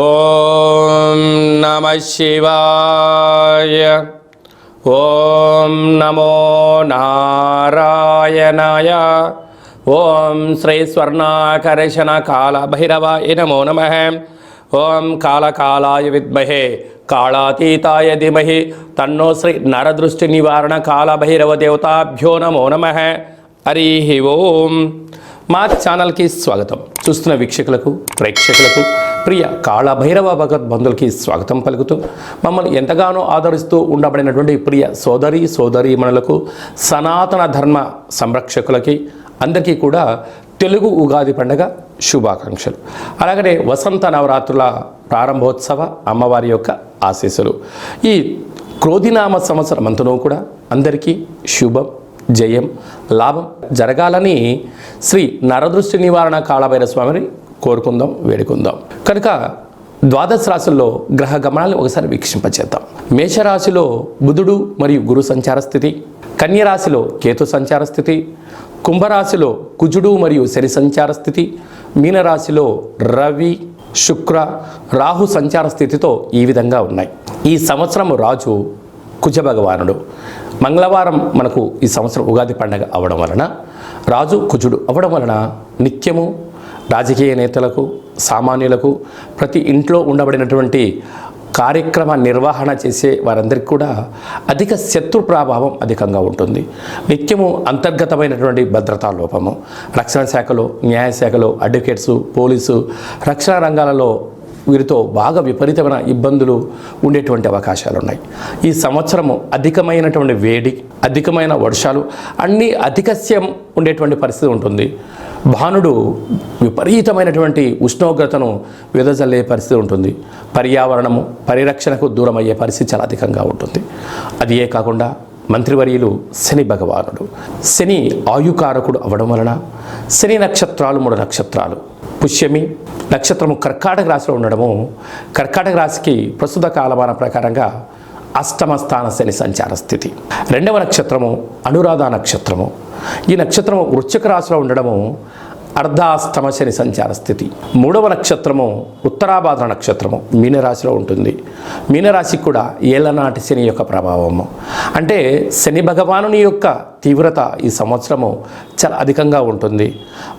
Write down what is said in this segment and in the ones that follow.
ఓం నమః శివాయ. ఓం నమో నారాయణాయ. ఓం శ్రీ స్వర్ణాకర్షణ కాల భైరవాయ నమో నమః. ఓం కాళకాలాయ విద్మహే కాళాతీతాయ ధీమహి తన్నో శ్రీ నరదృష్టి నివారణ కాళభైరవ దేవతాభ్యో నమో నమః. హరి ఓం. మా ఛానల్కి స్వాగతం. చూస్తున్న వీక్షకులకు, ప్రేక్షకులకు, ప్రియ కాళభైరవ భగవద్ బంధువులకి స్వాగతం పలుకుతూ, మమ్మల్ని ఎంతగానో ఆదరిస్తూ ఉండబడినటువంటి ప్రియ సోదరీమణులకు, సనాతన ధర్మ సంరక్షకులకి అందరికీ కూడా తెలుగు ఉగాది పండుగ శుభాకాంక్షలు. అలాగనే వసంత నవరాత్రుల ప్రారంభోత్సవ అమ్మవారి యొక్క ఆశీస్సులు. ఈ క్రోధినామ సంవత్సరం అంతనూ కూడా అందరికీ శుభం, జయం, లాభం జరగాలని శ్రీ నరదృష్టి నివారణ కాళభైరవ స్వామిని కోరుకుందాం, వేడుకుందాం. కనుక ద్వాదశ రాశుల్లో గ్రహ గమనాలను ఒకసారి వీక్షింపచేద్దాం. మేషరాశిలో బుధుడు మరియు గురు సంచార స్థితి, కన్యరాశిలో కేతు సంచార స్థితి, కుంభరాశిలో కుజుడు మరియు శని సంచార స్థితి, మీనరాశిలో రవి, శుక్ర, రాహు సంచార స్థితితో ఈ విధంగా ఉన్నాయి. ఈ సంవత్సరం రాజు కుజ భగవానుడు. మంగళవారం మనకు ఈ సంవత్సరం ఉగాది పండుగ అవ్వడం వలన, రాజు కుజుడు అవ్వడం వలన నిత్యము రాజకీయ నేతలకు, సామాన్యులకు, ప్రతి ఇంట్లో ఉండబడినటువంటి కార్యక్రమ నిర్వహణ చేసే వారందరికీ కూడా అధిక శత్రు ప్రభావం అధికంగా ఉంటుంది. నిత్యము అంతర్గతమైనటువంటి భద్రతా లోపము, రక్షణ శాఖలో, న్యాయశాఖలో, అడ్వకేట్సు, పోలీసు, రక్షణ రంగాలలో వీరితో బాగా విపరీతమైన ఇబ్బందులు ఉండేటువంటి అవకాశాలు ఉన్నాయి. ఈ సంవత్సరము అధికమైనటువంటి వేడి, అధికమైన వర్షాలు, అన్నీ అధికస్యం ఉండేటువంటి పరిస్థితి ఉంటుంది. భానుడు విపరీతమైనటువంటి ఉష్ణోగ్రతను వెదజల్లే పరిస్థితి ఉంటుంది. పర్యావరణము, పరిరక్షణకు దూరం అయ్యే పరిస్థితి చాలా అధికంగా ఉంటుంది. అది ఏ కాకుండా మంత్రివర్యులు శని భగవానుడు. శని ఆయుకారకుడు అవ్వడం వలన శని నక్షత్రాలు 3 నక్షత్రాలు. పుష్యమి నక్షత్రము కర్కాటక రాశిలో ఉండడము, కర్కాటక రాశికి ప్రస్తుత కాలమాన ప్రకారంగా అష్టమ స్థాన శని సంచార స్థితి. 2వ నక్షత్రము అనురాధ నక్షత్రము. ఈ నక్షత్రము వృశ్చిక రాశిలో ఉండడము అర్ధాష్టమ శని సంచార స్థితి. 3వ నక్షత్రము ఉత్తరాభాద్ర నక్షత్రము మీనరాశిలో ఉంటుంది. మీనరాశికి కూడా ఏళ్ళనాటి శని యొక్క ప్రభావము. అంటే శని భగవానుని యొక్క తీవ్రత ఈ సంవత్సరము చాలా అధికంగా ఉంటుంది.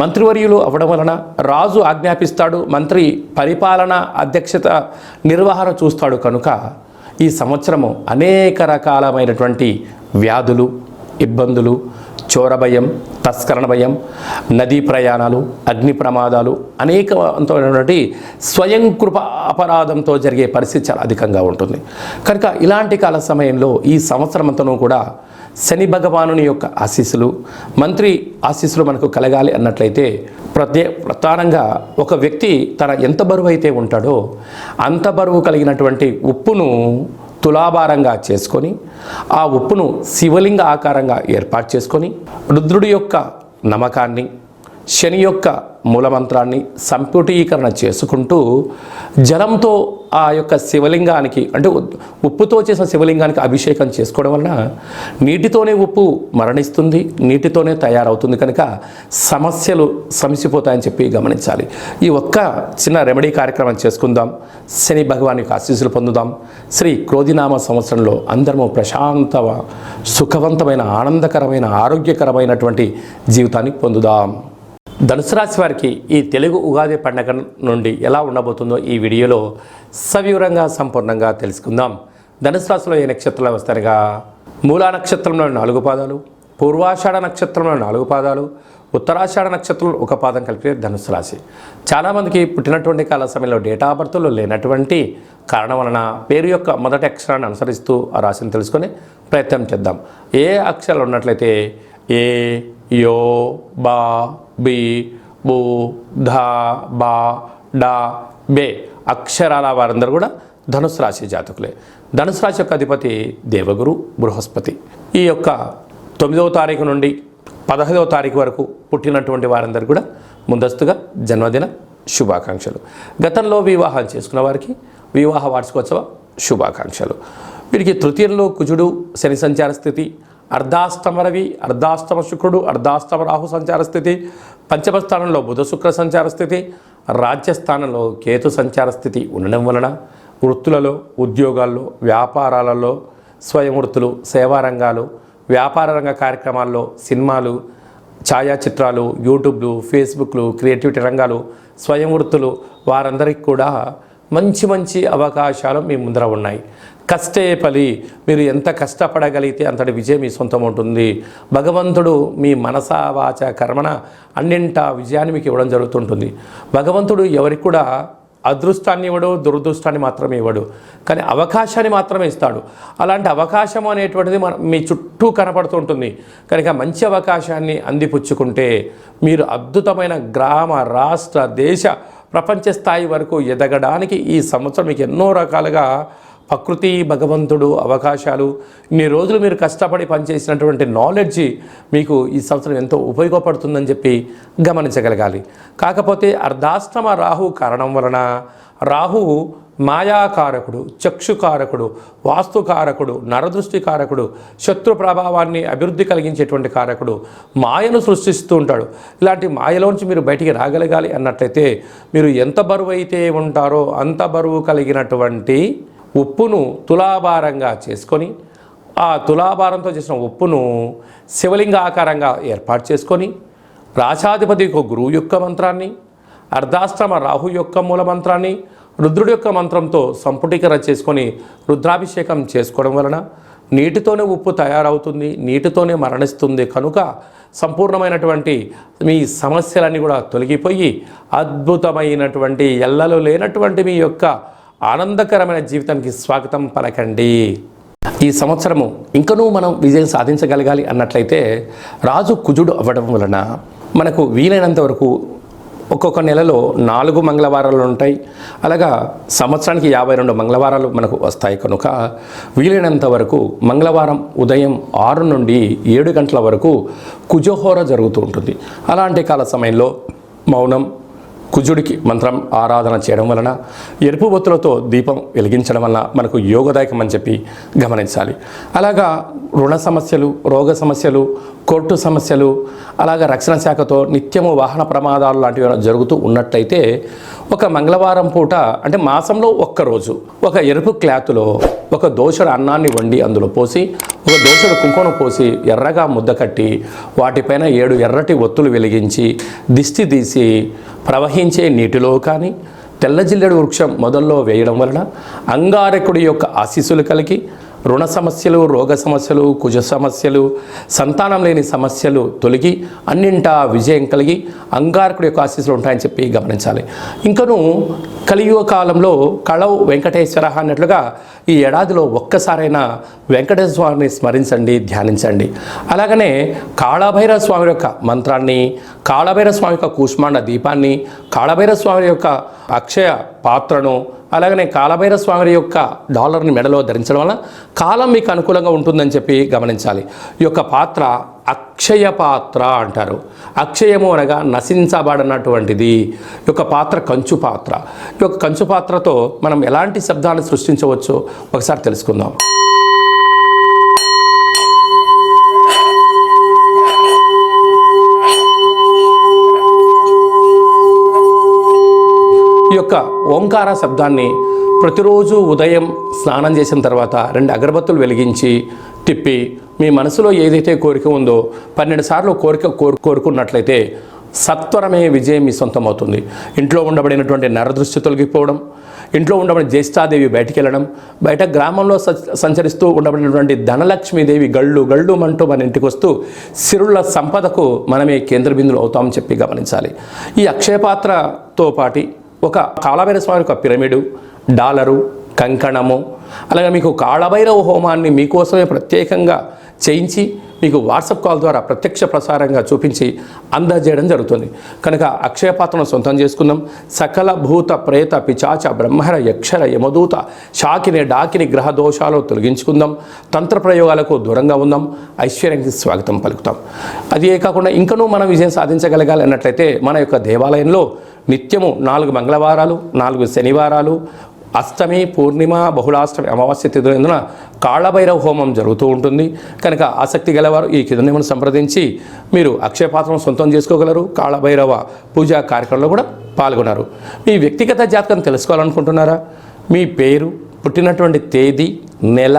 మంత్రివర్యులు అవ్వడం వలన రాజు ఆజ్ఞాపిస్తాడు, మంత్రి పరిపాలన అధ్యక్షత నిర్వహణ చూస్తాడు. కనుక ఈ సంవత్సరము అనేక రకాలమైనటువంటి వ్యాధులు, ఇబ్బందులు, చోర భయం, తస్కరణ భయం, నదీ ప్రయాణాలు, అగ్ని ప్రమాదాలు, అనేకమైనటువంటి స్వయం కృప అపరాధంతో జరిగే పరిస్థితి చాలా అధికంగా ఉంటుంది. కనుక ఇలాంటి కాల సమయంలో ఈ సంవత్సరం అంతనూ కూడా శని భగవానుని యొక్క ఆశీస్సులు, మంత్రి ఆశీస్సులు మనకు కలగాలి అన్నట్లయితే ప్రధానంగా ఒక వ్యక్తి తన ఎంత బరువు అయితే ఉంటాడో అంత బరువు కలిగినటువంటి ఉప్పును తులాభారంగా చేసుకొని, ఆ ఉప్పును శివలింగ ఆకారంగా ఏర్పాటు చేసుకొని, రుద్రుడి యొక్క నమ్మకాన్ని, శని యొక్క మూలమంత్రాన్ని సంపుటీకరణ చేసుకుంటూ జలంతో ఆ యొక్క శివలింగానికి, అంటే ఉప్పుతో చేసిన శివలింగానికి అభిషేకం చేసుకోవడం వలన నీటితోనే ఉప్పు మరణిస్తుంది, నీటితోనే తయారవుతుంది. కనుక సమస్యలు సమసిపోతాయని చెప్పి గమనించాలి. ఈ ఒక్క చిన్న రెమెడీ కార్యక్రమం చేసుకుందాం. శని భగవాన్ యొక్క ఆశీస్సులు పొందుదాం. శ్రీ క్రోధినామ సంవత్సరంలో అందరము ప్రశాంత, సుఖవంతమైన, ఆనందకరమైన, ఆరోగ్యకరమైనటువంటి జీవితాన్ని పొందుదాం. ధనుసు రాశి వారికి ఈ తెలుగు ఉగాది పండుగ నుండి ఎలా ఉండబోతుందో ఈ వీడియోలో సవివరంగా సంపూర్ణంగా తెలుసుకుందాం. ధనుసు రాశిలో ఏ నక్షత్రాలు వస్తారుగా, మూలా నక్షత్రంలో 4 పాదాలు, పూర్వాషాఢ నక్షత్రంలో 4 పాదాలు, ఉత్తరాషాఢ నక్షత్రంలో 1 పాదం కలిపి ధనుసు రాశి. చాలామందికి పుట్టినటువంటి కాల సమయంలో డేటా ఆఫ్ బర్త్లో లేనటువంటి కారణం వలన పేరు యొక్క మొదటి అక్షరాన్ని అనుసరిస్తూ ఆ రాశిని తెలుసుకొని ప్రయత్నం చేద్దాం. ఏ అక్షరాలు ఉన్నట్లయితే ఏ, యో, బా, బి, బు, ధ, బా, డా, బే అక్షరాల వారందరూ కూడా ధనుసు రాశి జాతకులే. ధనుసు రాశి యొక్క అధిపతి దేవగురు బృహస్పతి. ఈ యొక్క 9వ తారీఖు నుండి 15వ తారీఖు వరకు పుట్టినటువంటి వారందరూ కూడా ముందస్తుగా జన్మదిన శుభాకాంక్షలు. గతంలో వివాహం చేసుకున్న వారికి వివాహ వార్షికోత్సవ శుభాకాంక్షలు. వీరికి తృతీయంలో కుజుడు శని సంచార స్థితి, అర్ధాష్టమ రవి, అర్ధాష్టమ శుక్రుడు, అర్ధాష్టమ రాహు సంచార స్థితి, పంచమ స్థానంలో బుధ శుక్ర సంచార స్థితి, రాజ్యస్థానంలో కేతు సంచార స్థితి ఉండడం వలన వృత్తులలో, ఉద్యోగాల్లో, వ్యాపారాలలో, స్వయం వృత్తులు, సేవా రంగాలు, వ్యాపార రంగ కార్యక్రమాల్లో, సినిమాలు, ఛాయాచిత్రాలు, యూట్యూబ్లు, ఫేస్బుక్లు, క్రియేటివిటీ రంగాలు, స్వయం వృత్తులు వారందరికీ కూడా మంచి మంచి అవకాశాలు మీ ముందర ఉన్నాయి. కష్టే ఫలి, మీరు ఎంత కష్టపడగలిగితే అంతటి విజయం మీ సొంతం ఉంటుంది. భగవంతుడు మీ మనస వాచ కర్మణ అన్నింటా విజయాన్ని మీకు ఇవ్వడం జరుగుతుంటుంది. భగవంతుడు ఎవరికి కూడా అదృష్టాన్ని ఇవ్వడు, దురదృష్టాన్ని మాత్రమే ఇవ్వడు, కానీ అవకాశాన్ని మాత్రమే ఇస్తాడు. అలాంటి అవకాశం అనేటువంటిది మీ చుట్టూ కనపడుతుంటుంది. కనుక మంచి అవకాశాన్ని అందిపుచ్చుకుంటే మీరు అద్భుతమైన గ్రామ, రాష్ట్ర, దేశ, ప్రపంచ స్థాయి వరకు ఎదగడానికి ఈ సంవత్సరం మీకు ఎన్నో రకాలుగా ప్రకృతి, భగవంతుడు అవకాశాలు, ఇన్ని రోజులు మీరు కష్టపడి పనిచేసినటువంటి నాలెడ్జి మీకు ఈ సంవత్సరం ఎంతో ఉపయోగపడుతుందని చెప్పి గమనించగలగాలి. కాకపోతే అర్ధాష్టమ రాహు కారణం వలన రాహువు మాయాకారకుడు, చక్షుకారకుడు, వాస్తుకారకుడు, నరదృష్టికారకుడు, శత్రు ప్రభావాన్ని అభివృద్ధి కలిగించేటువంటి కారకుడు, మాయను సృష్టిస్తూ ఉంటాడు. ఇలాంటి మాయలోంచి మీరు బయటికి రాగలగాలి అన్నట్లయితే మీరు ఎంత బరువు అయితే ఉంటారో అంత బరువు కలిగినటువంటి ఉప్పును తులాభారంగా చేసుకొని, ఆ తులాభారంతో చేసిన ఉప్పును శివలింగ ఆకారంగా ఏర్పాటు చేసుకొని, రాశాధిపతి యొక్క గురువు యొక్క మంత్రాన్ని, అర్ధాష్టమ రాహు యొక్క మూల మంత్రాన్ని, రుద్రుడి యొక్క మంత్రంతో సంపుటీకరణ చేసుకొని రుద్రాభిషేకం చేసుకోవడం వలన నీటితోనే ఉప్పు తయారవుతుంది, నీటితోనే మరణిస్తుంది. కనుక సంపూర్ణమైనటువంటి మీ సమస్యలన్నీ కూడా తొలగిపోయి అద్భుతమైనటువంటి ఎల్లలు లేనటువంటి మీ యొక్క ఆనందకరమైన జీవితానికి స్వాగతం పలకండి. ఈ సంవత్సరము ఇంకనూ మనం విజయం సాధించగలగాలి అన్నట్లయితే రాజు కుజుడు అవ్వడం వలన మనకు వీలైనంత వరకు ఒక్కొక్క నెలలో 4 మంగళవారాలు ఉంటాయి. అలాగా సంవత్సరానికి 52 మంగళవారాలు మనకు వస్తాయి. కనుక వీలైనంత వరకు మంగళవారం ఉదయం 6 నుండి 7 గంటల వరకు కుజహోర జరుగుతూ ఉంటుంది. అలాంటి కాల సమయంలో మౌనం, కుజుడికి మంత్రం ఆరాధన చేయడం వలన, ఎరుపు బొత్తులతో దీపం వెలిగించడం వలన మనకు యోగదాయకం అని చెప్పి గమనించాలి. అలాగా రుణ సమస్యలు, రోగ సమస్యలు, కోర్టు సమస్యలు, అలాగా రక్షణ శాఖతో నిత్యము వాహన ప్రమాదాలు లాంటివి జరుగుతూ ఉన్నట్లయితే ఒక మంగళవారం పూట, అంటే మాసంలో ఒక్కరోజు, ఒక ఎరుపు క్లాత్లో ఒక దోసెడు అన్నాన్ని వండి అందులో పోసి, ఒక దోసెడు కుంకుమ పోసి ఎర్రగా ముద్ద కట్టి వాటిపైన 7 ఎర్రటి ఒత్తులు వెలిగించి దిష్టి తీసి ప్రవహించే నీటిలో కానీ తెల్ల జిల్లెడు వృక్షం మొదల్లో వేయడం వలన అంగారకుడి యొక్క ఆశీస్సులు కలిగి రుణ సమస్యలు, రోగ సమస్యలు, కుజ సమస్యలు, సంతానం లేని సమస్యలు తొలగి అన్నింటా విజయం కలిగి అంగారకుడి యొక్క ఆశీస్సులు ఉంటాయని చెప్పి గమనించాలి. ఇంకను కలియుగ కాలంలో కళవు వెంకటేశ్వర అన్నట్లుగా ఈ ఏడాదిలో ఒక్కసారైనా వెంకటేశ్వర స్వామిని స్మరించండి, ధ్యానించండి. అలాగనే కాళభైరవ స్వామి యొక్క మంత్రాన్ని, కాళభైరవ స్వామి యొక్క కూష్మాండ దీపాన్ని, కాళభైరవ స్వామి యొక్క అక్షయ పాత్రను, అలాగనే కాళభైరవ స్వామి యొక్క డాలర్ని మెడలో ధరించడం వల్ల కాలం మీకు అనుకూలంగా ఉంటుందని చెప్పి గమనించాలి. ఈ యొక్క పాత్ర అక్షయ పాత్ర అంటారు. అక్షయము అనగా నశించబడినటువంటిది. ఈ యొక్క పాత్ర కంచు పాత్ర. ఈ యొక్క కంచు పాత్రతో మనం ఎలాంటి శబ్దాన్ని సృష్టించవచ్చో ఒకసారి తెలుసుకుందాం. ఈ యొక్క ఓంకార శబ్దాన్ని ప్రతిరోజు ఉదయం స్నానం చేసిన తర్వాత 2 అగరబత్తులు వెలిగించి తిప్పి మీ మనసులో ఏదైతే కోరిక ఉందో 12 సార్లు కోరుకున్నట్లయితే సత్వరమే విజయం మీ సొంతం అవుతుంది. ఇంట్లో ఉండబడినటువంటి నరదృష్టి తొలగిపోవడం, ఇంట్లో ఉండబడిన జ్యేష్ఠాదేవి బయటికి వెళ్ళడం, బయట గ్రామంలో సంచరిస్తూ ఉండబడినటువంటి ధనలక్ష్మీదేవి గళ్ళు గళ్ళు అంటూ మన ఇంటికి వస్తూ సిరుల సంపదకు మనమే కేంద్ర బిందువులు అవుతామని చెప్పి గమనించాలి. ఈ అక్షయపాత్రతో పాటు ఒక కాళభైరవ స్వామి యొక్క పిరమిడు, డాలరు, కంకణము, అలాగే మీకు కాళభైరవ హోమాన్ని మీకోసమే ప్రత్యేకంగా చేయించి మీకు వాట్సాప్ కాల్ ద్వారా ప్రత్యక్ష ప్రసారంగా చూపించి అందజేయడం జరుగుతుంది. కనుక అక్షయ పాత్రను సొంతం చేసుకుందాం. సకల భూత ప్రేత పిచాచ బ్రహ్మర యక్షర యమదూత శాకిని డాకిని గ్రహ దోషాలు తొలగించుకుందాం. తంత్ర ప్రయోగాలకు దూరంగా ఉందాం. ఐశ్వర్యానికి స్వాగతం పలుకుతాం. అదే కాకుండా ఇంకనూ మనం విజయం సాధించగలగాలి అన్నట్లయితే మన యొక్క దేవాలయంలో నిత్యము 4 మంగళవారాలు, 4 శనివారాలు, అష్టమి, పూర్ణిమ, బహుళాష్టమి, అమావాస్య తిథులందున కాళభైరవ హోమం జరుగుతూ ఉంటుంది. కనుక ఆసక్తి గలవారు ఈ కిందనేమని సంప్రదించి మీరు అక్షయ పాత్రను సొంతం చేసుకోగలరు. కాళభైరవ పూజా కార్యక్రమంలో కూడా పాల్గొన్నారు. మీ వ్యక్తిగత జాతకం తెలుసుకోవాలనుకుంటున్నారా? మీ పేరు, పుట్టినటువంటి తేదీ, నెల,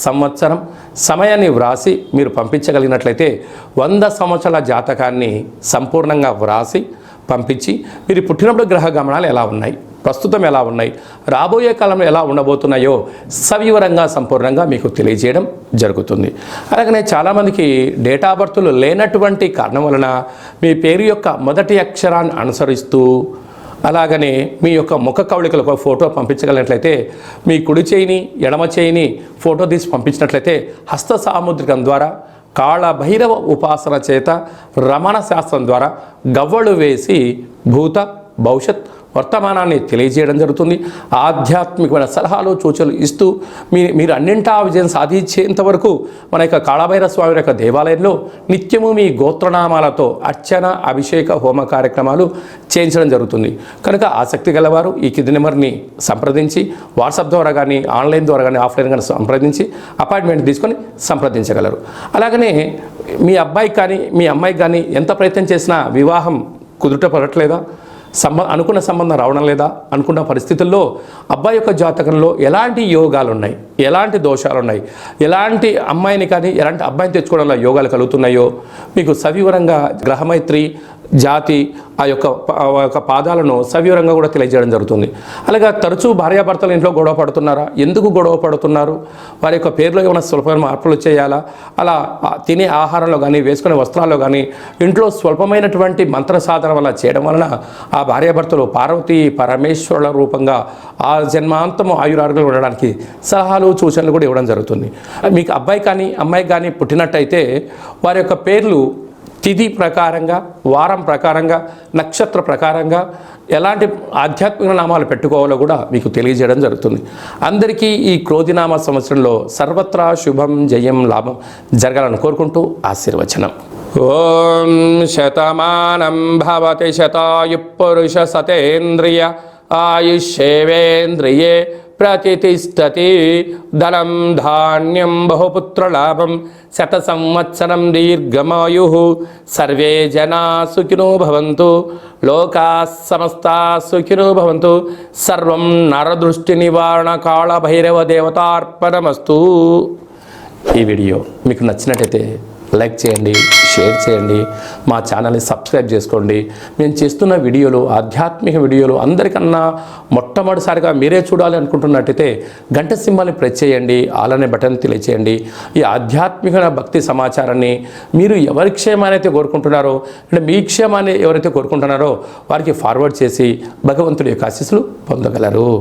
సంవత్సరం, సమయాన్ని వ్రాసి మీరు పంపించగలిగినట్లయితే 100 సంవత్సరాల జాతకాన్ని సంపూర్ణంగా వ్రాసి పంపించి మీరు పుట్టినప్పుడు గ్రహ గమనాలు ఎలా ఉన్నాయి, ప్రస్తుతం ఎలా ఉన్నాయి, రాబోయే కాలంలో ఎలా ఉండబోతున్నాయో సవివరంగా సంపూర్ణంగా మీకు తెలియజేయడం జరుగుతుంది. అలాగనే చాలామందికి డేటా బర్త్లు లేనటువంటి కారణం వలన మీ పేరు యొక్క మొదటి అక్షరాన్ని అనుసరిస్తూ అలాగనే మీ యొక్క ముఖ కవళికలు ఒక ఫోటో పంపించగలిగినట్లయితే మీ కుడి చేయిని ఎడమ చేయిని ఫోటో తీసి పంపించినట్లయితే హస్త సాముద్రికం ద్వారా కాళభైరవ ఉపాసన చేత రమణ శాస్త్రం ద్వారా గవ్వలు వేసి భూత భవిష్యత్ వర్తమానాన్ని తెలియజేయడం జరుగుతుంది. ఆధ్యాత్మికమైన సలహాలు సూచనలు ఇస్తూ మీరు అన్నింటా విజయం సాధించేంత వరకు మన యొక్క కాళభైరవ స్వామి యొక్క దేవాలయంలో నిత్యము మీ గోత్రనామాలతో అర్చన, అభిషేక, హోమ కార్యక్రమాలు చేయించడం జరుగుతుంది. కనుక ఆసక్తి గలవారు ఈ కింది నెంబర్ని సంప్రదించి వాట్సాప్ ద్వారా కానీ ఆన్లైన్ ద్వారా కానీ ఆఫ్లైన్ కానీ సంప్రదించి అపాయింట్మెంట్ తీసుకొని సంప్రదించగలరు. అలాగనే మీ అబ్బాయికి కానీ మీ అమ్మాయికి కానీ ఎంత ప్రయత్నం చేసినా వివాహం కుదుట పడట్లేదా, అనుకున్న సంబంధం రావడం లేదా అనుకున్న పరిస్థితుల్లో అబ్బాయి యొక్క జాతకంలో ఎలాంటి యోగాలు ఉన్నాయి, ఎలాంటి దోషాలు ఉన్నాయి, ఎలాంటి అమ్మాయిని కానీ ఎలాంటి అబ్బాయిని తెచ్చుకోవడంలో యోగాలు కలుగుతున్నాయో మీకు సవివరంగా గ్రహమైత్రి జాతి ఆ యొక్క పాదాలను సవివరంగా కూడా తెలియజేయడం జరుగుతుంది. అలాగే తరచూ భార్యాభర్తలు ఇంట్లో గొడవ పడుతున్నారా, ఎందుకు గొడవ పడుతున్నారు, వారి యొక్క పేర్లో ఏమైనా స్వల్పమైన మార్పులు చేయాలా, అలా తినే ఆహారంలో కానీ వేసుకునే వస్త్రాల్లో కానీ ఇంట్లో స్వల్పమైనటువంటి మంత్ర సాధన వల్ల చేయడం వలన ఆ భార్యాభర్తలు పార్వతీ పరమేశ్వరుల రూపంగా ఆ జన్మాంతము ఆయురారోగ్యాలు ఉండడానికి సలహాలు సూచనలు కూడా ఇవ్వడం జరుగుతుంది. మీకు అబ్బాయి కానీ అమ్మాయి కానీ పుట్టినట్టయితే వారి యొక్క పేర్లు తిథి ప్రకారంగా, వారం ప్రకారంగా, నక్షత్ర ప్రకారంగా ఎలాంటి ఆధ్యాత్మిక నామాలు పెట్టుకోవాలో కూడా మీకు తెలియజేయడం జరుగుతుంది. అందరికీ ఈ క్రోధినామ సంవత్సరంలో సర్వత్రా శుభం, జయం, లాభం జరగాలని కోరుకుంటూ ఆశీర్వచనం. ఓం శతమానం భవతి శతాయు పురుష సతేంద్రియ ఆయుష్యేవేంద్రియే ప్రతిష్టతి ధనం ధాన్యం బహుపుత్రలాభం శత సంవత్సరం దీర్ఘమాయు సర్వే జనా సుఖినో భవంతు లోకా సమస్తా సుఖినో భవంతు సర్వం నరదృష్టి నివారణ కాళభైరవ దేవతార్పణమస్తు. ఈ వీడియో మీకు నచ్చినట్టయితే లైక్ చేయండి, షేర్ చేయండి, మా ఛానల్ని సబ్స్క్రైబ్ చేసుకోండి. మేము చేస్తున్న వీడియోలు ఆధ్యాత్మిక వీడియోలు అందరికన్నా మొట్టమొదటిసారిగా మీరే చూడాలి అనుకుంటున్నట్టయితే గంట సింబల్ని ప్రెస్ చేయండి, ఆల్ అనే బటన్ తెలియచేయండి. ఈ ఆధ్యాత్మిక భక్తి సమాచారాన్ని మీరు ఎవరి క్షేమాన్ని అయితే కోరుకుంటున్నారో అంటే మీ క్షేమాన్ని ఎవరైతే కోరుకుంటున్నారో వారికి ఫార్వర్డ్ చేసి భగవంతుడి యొక్క ఆశీస్సులు పొందగలరు.